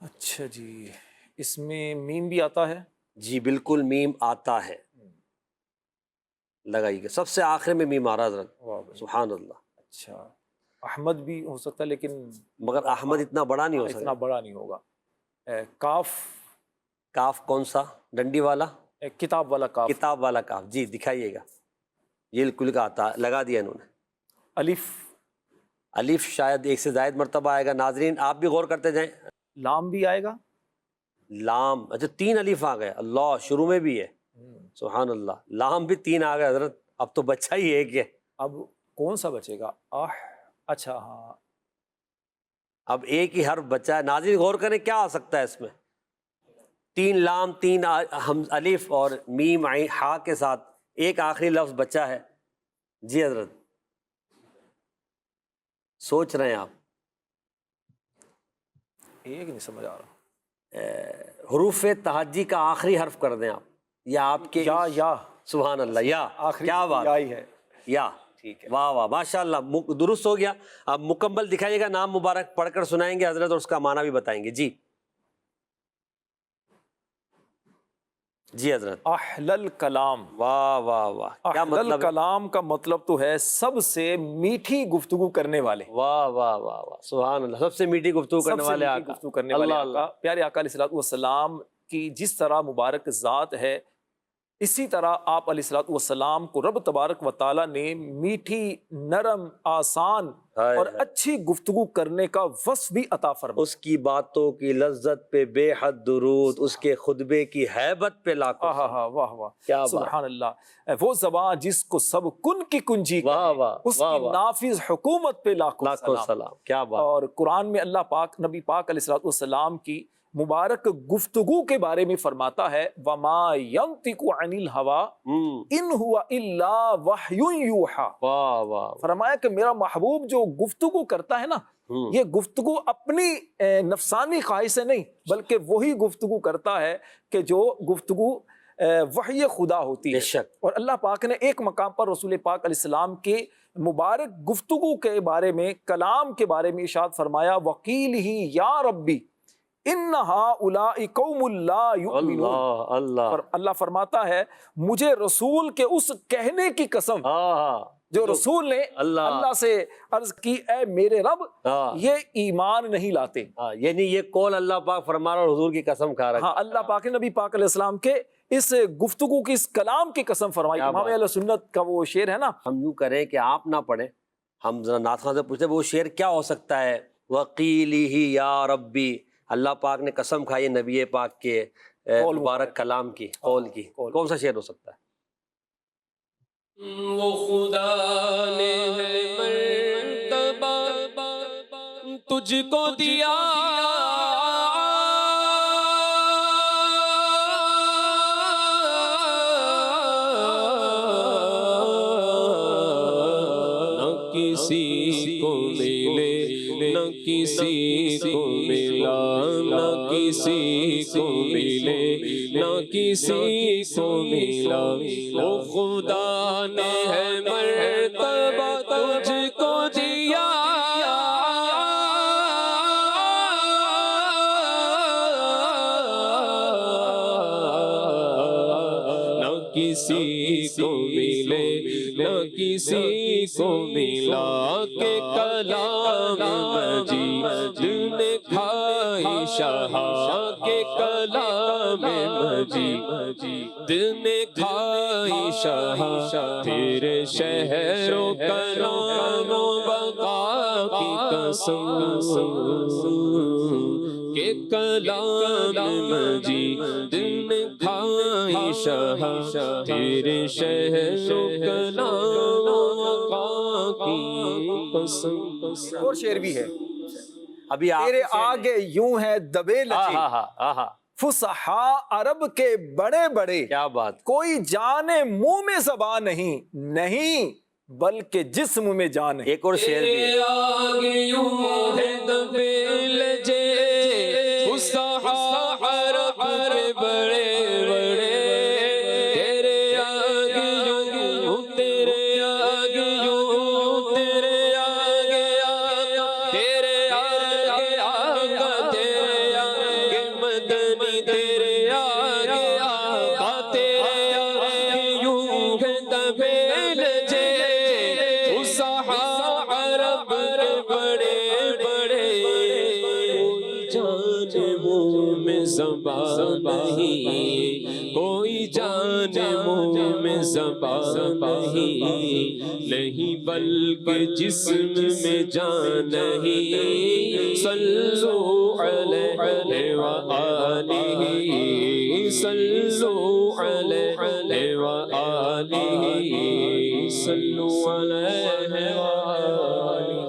اچھا جی، اس میں میم بھی آتا ہے؟ جی بالکل میم آتا ہے، لگائیے گا، سب سے آخر میں میم آ رہا حضرت، سبحان اللہ۔ اچھا، احمد بھی ہو سکتا ہے لیکن مگر احمد اتنا بڑا نہیں ہو سکتا، اتنا بڑا نہیں ہوگا۔ کاف، کاف کون سا؟ ڈنڈی والا؟ کتاب والا کاف۔ کتاب والا کاف، جی دکھائیے گا۔ یہ کل کا آتا، لگا دیا انہوں نے۔ الف، الف شاید ایک سے زائد مرتبہ آئے گا، ناظرین آپ بھی غور کرتے جائیں۔ لام بھی آئے گا؟ لام، اچھا 3 الف آ گئے، اللہ شروع میں بھی ہے، سبحان اللہ۔ لام بھی 3 آ گئے حضرت، اب تو بچہ ہی ایک ہے۔ اب کون سا بچے گا؟ اچھا ہاں، اب ایک ہی حرف بچا ہے، ناظرین غور کریں کیا آ سکتا ہے اس میں۔ 3 لام، 3 الف اور میم عین ہا کے ساتھ ایک آخری لفظ بچا ہے۔ جی حضرت سوچ رہے ہیں آپ؟ ایک نہیں سمجھ آ رہا۔ حروف تہجی کا آخری حرف کر دیں آپ، یا آپ کے یا سبحان اللہ، یا آخری کیا بات یا ہی ہے، یا، ٹھیک ہے۔ واہ واہ ماشاء اللہ، درست ہو گیا۔ اب مکمل دکھائیے گا، نام مبارک پڑھ کر سنائیں گے حضرت اور اس کا معنی بھی بتائیں گے۔ جی جی حضرت، احلل کلام، واہ واہ واہ، کیا احلل مطلب ہے؟ کلام کا مطلب تو ہے سب سے میٹھی گفتگو کرنے والے، واہ واہ واہ واہ، سبحان اللہ، سب سے میٹھی گفتگو سب کرنے سے والے میٹھی آقا، گفتگو کرنے والے اللہ آقا، اللہ، پیارے آقا علیہ الصلوۃ والسلام کی جس طرح مبارک ذات ہے، اسی طرح آپ علیہ الصلوۃ والسلام کو رب تبارک و تعالیٰ نے میٹھی، نرم، آسان ہائے اور ہائے، اچھی گفتگو کرنے کا وصف بھی عطا فرمایا۔ اس کی باتوں کی لذت پہ بے حد درود، اس کے خطبے کی ہیبت پہ لاکھوں ہاں سلام۔ ہاں واہ واہ، کیا بات، سبحان اللہ، وہ زبان جس کو سب کن کی کنجی واہ کہے، واہ اس واہ کی واہ، نافذ حکومت پہ لاکھوں لاکھوں سلام۔ سلام، کیا بات، اور قرآن میں اللہ پاک نبی پاک علیہ الصلوۃ والسلام کی مبارک گفتگو کے بارے میں فرماتا ہے وَمَا يَنطِقُ عَنِ الْهَوَىٰ إِنْ هُوَ إِلَّا وَحْيٌ يُوحَىٰ، واہ واہ، فرمایا کہ میرا محبوب جو گفتگو کرتا ہے نا، یہ گفتگو اپنی نفسانی خواہش سے نہیں، بلکہ وہی گفتگو کرتا ہے کہ جو گفتگو وحی خدا ہوتی بے ہے۔ شک، اور اللہ پاک نے ایک مقام پر رسول پاک علیہ السلام کے مبارک گفتگو کے بارے میں، کلام کے بارے میں ارشاد فرمایا وَقِيلِهِ يَا رَبِّ إِنَّ هَٰؤُلَاءِ قَوْمٌ لَا يُؤْمِنُونَ، اللہ اللہ، اللہ فرماتا ہے مجھے رسول کے اس کہنے کی قسم ہاں ہاں، جو رسول نے اللہ سے عرض کی اے میرے رب ہاں یہ ایمان نہیں لاتے۔ ہاں، یعنی یہ قول اللہ پاک فرما رہا اور حضور کی قسم کھا رہا ہاں، اللہ پاک نے نبی پاک علیہ السلام کے اس گفتگو کی، اس کلام کی قسم فرمائی۔ کیا امام بات، اہل سنت کا وہ شعر ہے نا، ہم یوں کریں کہ آپ نہ پڑھیں، ہم ذرا نعت خواں سے پوچھتے وہ شعر کیا ہو سکتا ہے؟ وَقِيلِهِ یا ربی، اللہ پاک نے قسم کھائی نبی پاک کے مبارک کلام کی، قول کی، کون سا شعر ہو سکتا ہے؟ وہ خدا نے مرتبہ تجھ کو دیا، نہ کسی کو ملے، نہ کسی کو ملا، نہ کسی کو ملے، نہ کسی کو ملا، وہ خدا نے ہے مرتبہ تجھ کو دیا، نہ کسی کو ملے، نہ کسی کو ملا، کہ کلام مجید نے کھائی شہا، کہ کلام مجید نے کھائی شہا، تیرے شہر و کلام و بقا کی قسم، کہ کلام مجید نے کھائی شہا، تیرے شہر و کلام و بقا کی قسم۔ اور شعر بھی ہے ابھی آپ تیرے آگے یوں ہے دبے لچے، ہاں ہاں ہاں، فصحاء عرب کے بڑے بڑے، کیا بات، کوئی جانے منہ میں زبان نہیں، نہیں بلکہ جسم میں جان ہے۔ ایک اور شعر بھی ہے، تیرے آگے یوں ہے دبے لجے، فصحاء عرب کے بڑے بڑے، تیرے آگے یوں، تیرے آگے یوں، تیرے آگے آقا، تیرے آگے آقا، تیرے آگے مدنی، تیرے آگے آقا، تیرے آگے یوں ہے دبے لجے، فصحاء عرب کے بڑے بڑے، جان منہ میں زبان نہیں، کوئی جان منہ میں زبان نہیں، بلکہ جسم میں جان نہیں، صلو علیہ وآلہ، صلو علیہ وآلہ، صلو علیہ وآلہ۔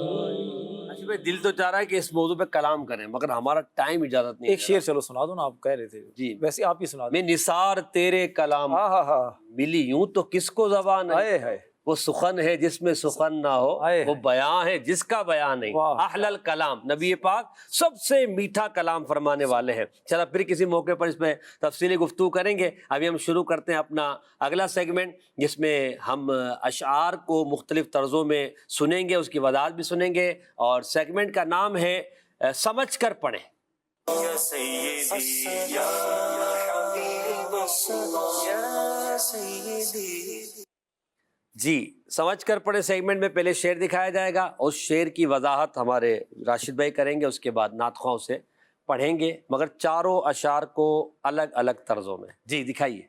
اچھا بھائی، دل تو چاہ رہا ہے کہ اس موضوع پہ کلام کریں، مگر ہمارا ٹائم اجازت نہیں ایک شعر چلو سنا دو نا، آپ کہہ رہے تھے جی، ویسے آپ ہی سنا دو۔ میں نثار تیرے کلام، ہاں ہاں ہاں، ملی یوں تو کس کو زبان ہے، ہائے ہائے، وہ سخن ہے جس میں سخن نہ ہو، آئے وہ بیان ہے جس کا بیان نہیں، واہ۔ احلل کلام، نبی پاک سب سے میٹھا کلام فرمانے والے ہیں۔ چلا پھر کسی موقع پر اس پہ تفصیلی گفتگو کریں گے۔ ابھی ہم شروع کرتے ہیں اپنا اگلا سیگمنٹ، جس میں ہم اشعار کو مختلف طرزوں میں سنیں گے، اس کی وضاحت بھی سنیں گے، اور سیگمنٹ کا نام ہے سمجھ کر پڑھیں۔ یا سیدی یا حبیب جی سمجھ کر پڑھے سیگمنٹ میں پہلے شعر دکھایا جائے گا، اس شعر کی وضاحت ہمارے راشد بھائی کریں گے، اس کے بعد نعت خواں اسے پڑھیں گے، مگر چاروں اشعار کو الگ الگ طرزوں میں۔ جی دکھائیے۔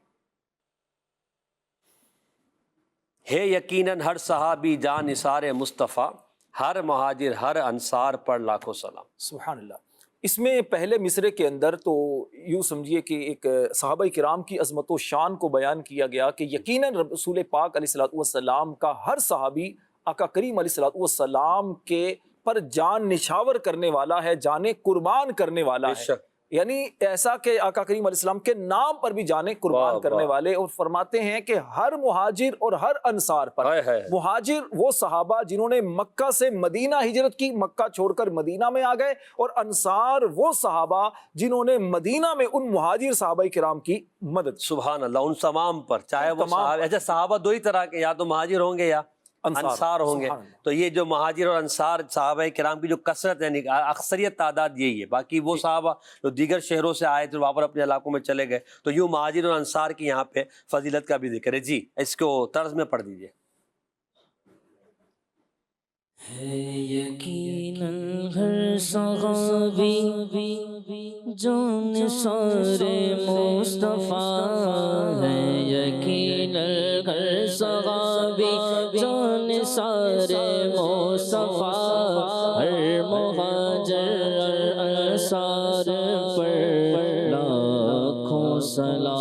ہے یقیناً ہر صحابی جان نثار مصطفیٰ، ہر مہاجر ہر انصار پر لاکھوں سلام۔ سبحان اللہ۔ اس میں پہلے مصرے کے اندر تو یوں سمجھیے کہ ایک صحابہ کرام کی عظمت و شان کو بیان کیا گیا کہ یقیناً رسول پاک علیہ الصلوۃ والسلام کا ہر صحابی آقا کریم علیہ الصلوۃ والسلام کے پر جان نچھاور کرنے والا ہے، جانیں قربان کرنے والا ہے، یعنی ایسا کہ آقا کریم علیہ السلام کے نام پر بھی جانیں قربان کرنے والے۔ اور فرماتے ہیں کہ ہر مہاجر اور ہر انصار پر، مہاجر وہ صحابہ جنہوں نے مکہ سے مدینہ ہجرت کی، مکہ چھوڑ کر مدینہ میں آ گئے، اور انصار وہ صحابہ جنہوں نے مدینہ میں ان مہاجر صحابہ کرام کی مدد۔ سبحان اللہ، ان تمام پر، چاہے وہ اچھا صحابہ دو ہی طرح کے، یا تو مہاجر ہوں گے یا انصار ہوں گے، تو یہ جو مہاجر اور انصار صحابہ کرام کی جو کثرت ہے، یعنی اکثریت تعداد یہی ہے، باقی وہ صحابہ جو دیگر شہروں سے آئے تھے واپس اپنے علاقوں میں چلے گئے، تو یوں مہاجر اور انصار کی یہاں پہ فضیلت کا بھی ذکر ہے۔ جی اس کو طرز میں پڑھ دیجئے۔ ہے یقیناً ہر صحابی جو نثار مصطفیٰ، ہے یقیناً ہر صحابی جو نثار مصطفیٰ، ہر مہاجر انصار پر لاکھوں سلام۔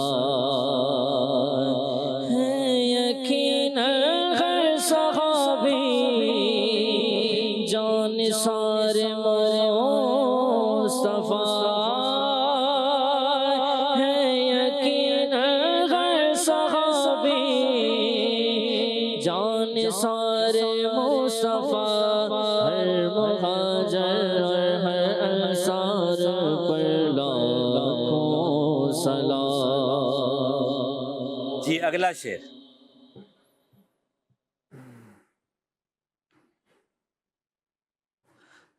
ہے یقیناً ہر صحابی جان نثار مصطفیٰ، ہے یقیناً ہر صحابی جان نثار مصطفیٰ، ہر مہاجر ہر انصار پر لاکھوں سلام۔ جی اگلا شعر۔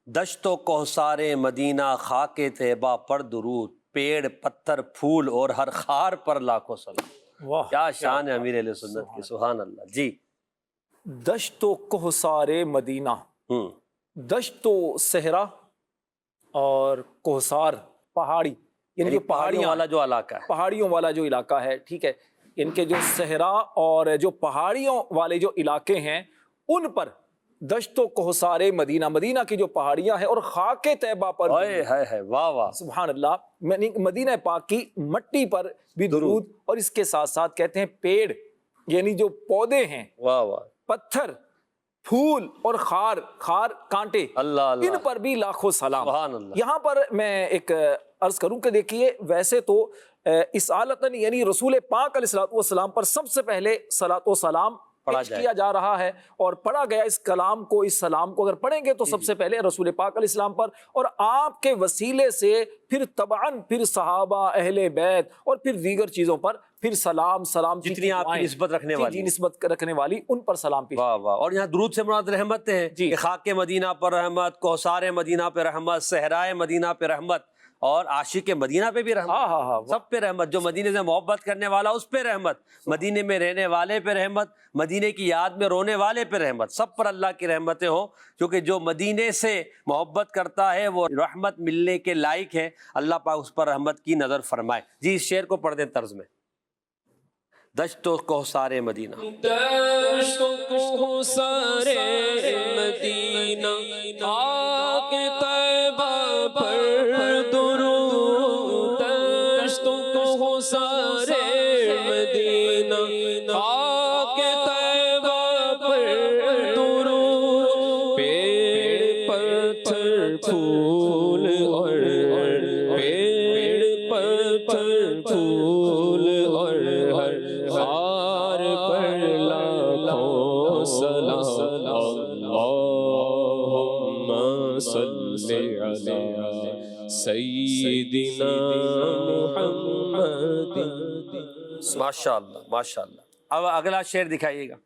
دشت و کوثار مدینہ خاک طیبہ پر درود، پیڑ پتھر پھول اور ہر خار پر لاکھوں سلام۔ واہ کیا شان ہے امیر اہل سنت کی، سبحان اللہ۔ جی دشت و کوثار مدینہ، دشت و صحرا اور کوثار پہاڑی، یعنی جو پہاڑیوں والا جو علاقہ ہے، پہاڑیوں والا جو علاقہ ہے، ٹھیک ہے، ان کے جو صحرا اور جو پہاڑیوں والے جو علاقے ہیں ان پر دشت و کوثار مدینہ، مدینہ کی جو پہاڑیاں ہیں اور خاک طیبہ پر، واہ واہ سبحان اللہ، مدینہ پاک کی مٹی پر بھی درود، اور اس کے ساتھ ساتھ کہتے ہیں پیڑ یعنی جو پودے ہیں، واہ واہ، پتھر پھول اور خار، خار کانٹے، اللہ اللہ، ان پر بھی لاکھوں سلام۔ سبحان اللہ۔ یہاں پر میں ایک عرض کروں کہ دیکھیے ویسے تو اسالتاً یعنی رسول پاک علیہ الصلوۃ والسلام پر سب سے پہلے صلاۃ و سلام پیش کیا جا رہا ہے، اور پڑھا گیا اس کلام کو، اس سلام کو اگر پڑھیں گے تو سب سے پہلے رسول پاک علیہ السلام پر، اور آپ کے وسیلے سے پھر تبعاً پھر صحابہ، اہل بیت اور پھر دیگر چیزوں پر پھر سلام جتنی آپ کی نسبت رکھنے والی، نسبت رکھنے والی ان پر سلام پیش۔ واہ واہ۔ اور یہاں درود سے مراد رحمت ہیں کہ خاک مدینہ پر رحمت، کوثار مدینہ پہ رحمت، صحرائے مدینہ پہ رحمت، اور عاشق مدینہ پہ بھی رحمت، سب پہ رحمت، جو مدینے سے محبت کرنے والا اس پہ رحمت، مدینے میں رہنے والے پہ رحمت، مدینے کی یاد میں رونے والے پہ رحمت، سب پر اللہ کی رحمتیں ہوں، کیونکہ جو مدینے سے محبت کرتا ہے وہ رحمت ملنے کے لائق ہے، اللہ پاک اس پر رحمت کی نظر فرمائے۔ جی اس شعر کو پڑھ دیں طرز میں۔ دشت و کوثار مدینہ، دشت و کوثار مدینہ، خاک طیبہ پر درود، دشت و کوثار مدینہ، خاک طیبہ پر درود، پیڑ پتھر پھول اور پیڑ پتھر پھول اور ہر خار پر لاکھوں سلام۔ اللہم صلی علی سیدنا محمد۔ ماشاء اللہ ماشاء اللہ۔ اب اگلا شعر دکھائیے گا۔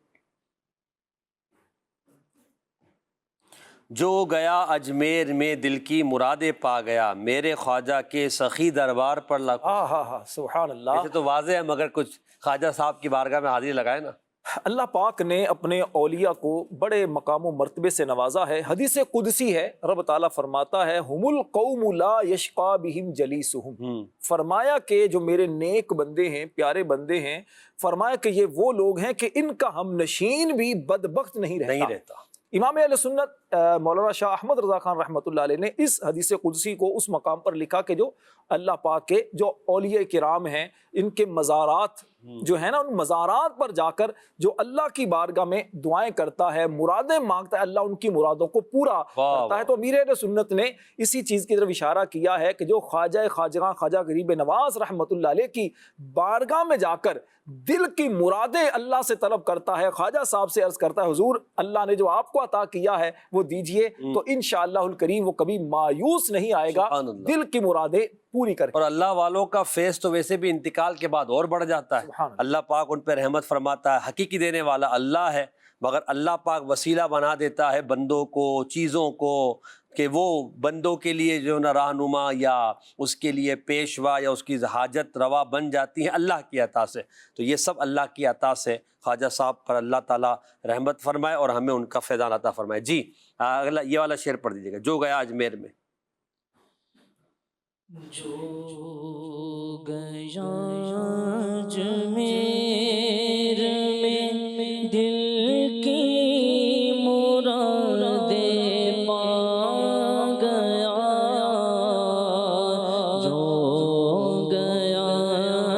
جو گیا اجمیر میں دل کی مرادیں پا گیا، میرے خواجہ کے سخی دربار پر لاکھوں۔ ہاں سبحان اللہ۔ ایسے تو واضح ہے، مگر کچھ خواجہ صاحب کی بارگاہ میں حاضری لگائے نا۔ اللہ پاک نے اپنے اولیاء کو بڑے مقام و مرتبے سے نوازا ہے۔ حدیث قدسی ہے، رب تعالیٰ فرماتا ہے ہم القوم لا یشقی بہم جلیسہم، فرمایا کہ جو میرے نیک بندے ہیں، پیارے بندے ہیں، فرمایا کہ یہ وہ لوگ ہیں کہ ان کا ہم نشین بھی بدبخت نہیں رہتا۔ امام اہل سنت مولانا شاہ احمد رضا خان رحمۃ اللہ علیہ نے اس حدیث قدسی کو اس مقام پر لکھا کہ جو اللہ پاک کے جو اولیاء کرام ہیں، ان کے مزارات جو ہے نا، ان مزارات پر جا کر جو اللہ کی بارگاہ میں دعائیں کرتا ہے، مرادیں مانگتا ہے، اللہ ان کی مرادوں کو پورا کرتا ہے۔ تو امیر اہل سنت نے اسی چیز کی طرف اشارہ کیا ہے کہ جو خواجہ غریب نواز رحمۃ اللہ علیہ کی بارگاہ میں جا کر دل کی مرادیں اللہ سے طلب کرتا ہے، خواجہ صاحب سے عرض کرتا ہے حضور اللہ نے جو آپ کو عطا کیا ہے وہ دیجئے، تو انشاءاللہ الکریم وہ کبھی مایوس نہیں آئے گا، دل کی مرادیں پوری کر کے۔ اور اللہ والوں کا فیض تو ویسے بھی انتقال کے بعد اور بڑھ جاتا ہے۔ اللہ پاک ان پہ رحمت فرماتا ہے، حقیقی دینے والا اللہ ہے، مگر اللہ پاک وسیلہ بنا دیتا ہے بندوں کو، چیزوں کو، کہ وہ بندوں کے لیے جو نہ رہنما یا اس کے لیے پیشوا یا اس کی حاجت روا بن جاتی ہیں اللہ کی عطا سے۔ تو یہ سب اللہ کی عطا سے خواجہ صاحب پر اللہ تعالیٰ رحمت فرمائے اور ہمیں ان کا فیضان عطا فرمائے۔ جی اگلا یہ والا شعر پڑھ دیجیے گا، جو گیا اجمیر میں۔ جو گیا اجمیر میں دل کی مرادیں پا گیا، جو گیا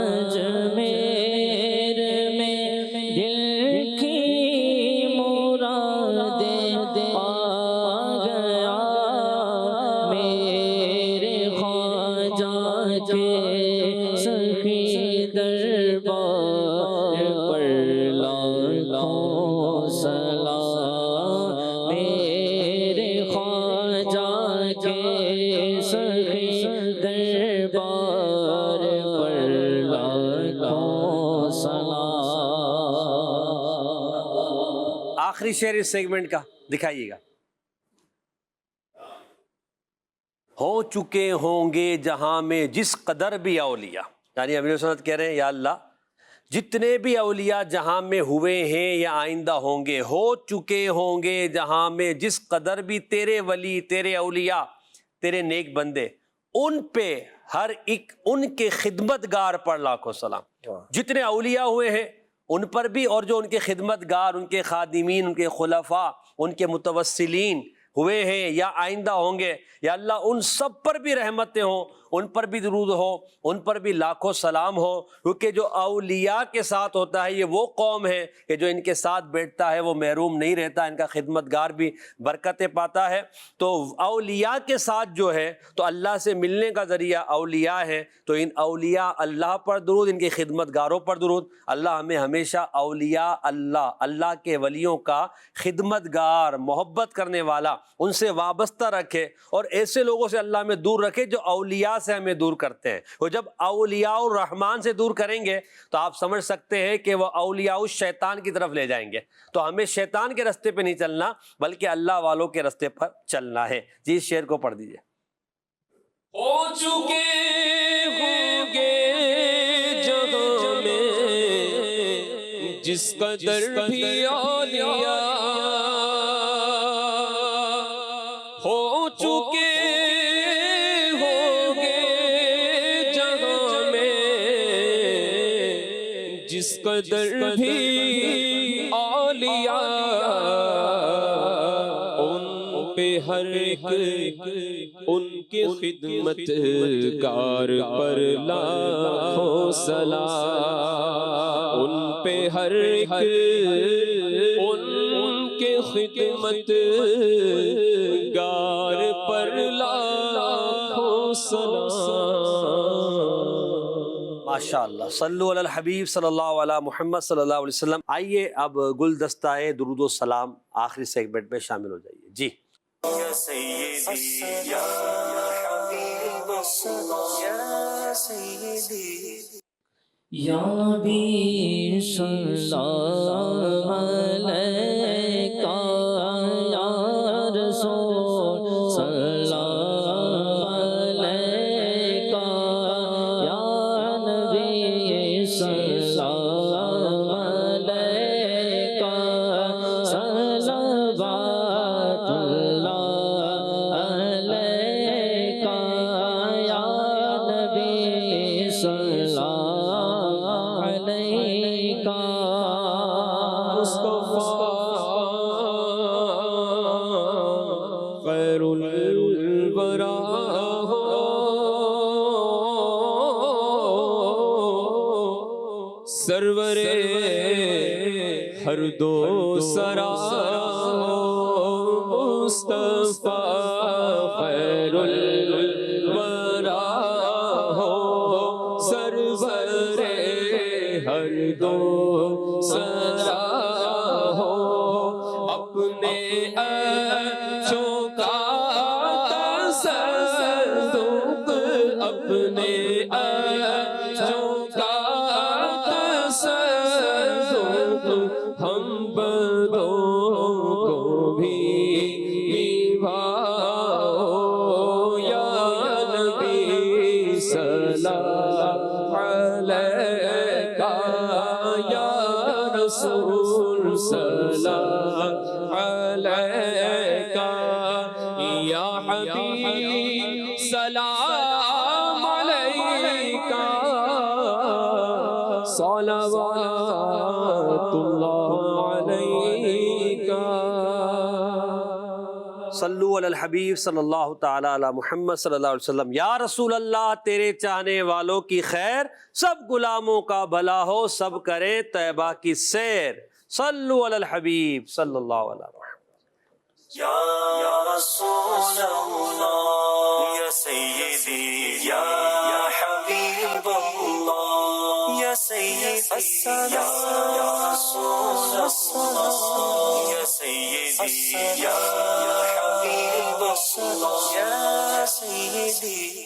اجمیر میں دل کی مرادیں پا گیا، میرے خواجہ کے سخی دربار پر لاکھوں سلام، میرے خواجہ کے سخی دربار پر لاکھوں سلام۔ آخری شعر اس سیگمنٹ کا دکھائیے گا۔ ہو چکے ہوں گے جہاں میں جس قدر بھی اولیاء، یعنی امیر سنت کہہ رہے ہیں یا اللہ جتنے بھی اولیاء جہاں میں ہوئے ہیں یا آئندہ ہوں گے، ہو چکے ہوں گے جہاں میں جس قدر بھی تیرے ولی، تیرے اولیاء، تیرے نیک بندے، ان پہ ہر ایک ان کے خدمت گار پر لاکھوں سلام۔ جتنے اولیاء ہوئے ہیں ان پر بھی، اور جو ان کے خدمت گار، ان کے خادمین، ان کے خلفاء، ان کے متوسلین ہوئے ہیں یا آئندہ ہوں گے، یا اللہ ان سب پر بھی رحمتیں ہوں، ان پر بھی درود ہو، ان پر بھی لاکھوں سلام ہو، کیونکہ جو اولیاء کے ساتھ ہوتا ہے یہ وہ قوم ہے کہ جو ان کے ساتھ بیٹھتا ہے وہ محروم نہیں رہتا، ان کا خدمت گار بھی برکتیں پاتا ہے۔ تو اولیاء کے ساتھ جو ہے تو اللہ سے ملنے کا ذریعہ اولیاء ہے، تو ان اولیاء اللہ پر درود، ان کے خدمت گاروں پر درود۔ اللہ ہمیں ہمیشہ اولیاء اللہ کے ولیوں کا خدمت گار، محبت کرنے والا، ان سے وابستہ رکھے، اور ایسے لوگوں سے اللہ میں دور رکھے جو اولیاء سے ہمیں دور کرتے ہیں۔ وہ جب اولیاء الرحمن سے دور کریں گے تو آپ سمجھ سکتے ہیں کہ وہ اولیاء الشیطان کی طرف لے جائیں گے۔ تو ہمیں شیطان کے رستے پہ نہیں چلنا بلکہ اللہ والوں کے رستے پر چلنا ہے۔ جی اس شعر کو پڑھ دیجئے۔ ہو چکے ہوں گے جہاں میں جس قدر بھی اولیاء، ہو چکے ہوں گے جہاں میں جس قدر بھی اولیاء، ان پہ ہر ایک ان کی خدمت گار پر لاکھوں سلام، ان پہ ہر ایک ان کے خدمت گار پر لاکھوں سلام۔ ماشاءاللہ، صلو علی الحبیب صلی اللہ علیہ محمد صلی اللہ علیہ وسلم۔ آئیے اب گلدستہ درود و سلام آخری سیگمنٹ میں شامل ہو جائیے۔ جی یا سیدی یا حبیب الصلاة یا سیدی یا نبی سلام علیکہ یا رسول سرور ہر دو سرا مصطفیٰ خیر الورا ہو، سرور ہر دو سرا ہو، اپنے اچھوں کا تصدق، اپنے اچھوں کا تصدق، ہم بدوں کو بھی نبھاؤ، یا نبی سلام علیکہ، یا رسول سلام علیکہ، یا حبیب سلام علیکہ، صلوات اللہ علیکہ۔ صلو علی الحبیب صلی اللہ تعالی علی محمد صلی اللہ علیہ وسلم۔ یا رسول اللہ تیرے چاہنے والوں کی خیر، سب غلاموں کا بھلا ہو، سب کریں طیبہ کی سیر۔ صلو علی الحبیب صلی اللہ علیہ وسلم۔ یا رسول اللہ، یا سیدی، یا حبیب اللہ، یا سیدی، یا رسول اللہ، یا سیدی، یا حبیب اللہ، یا سیدی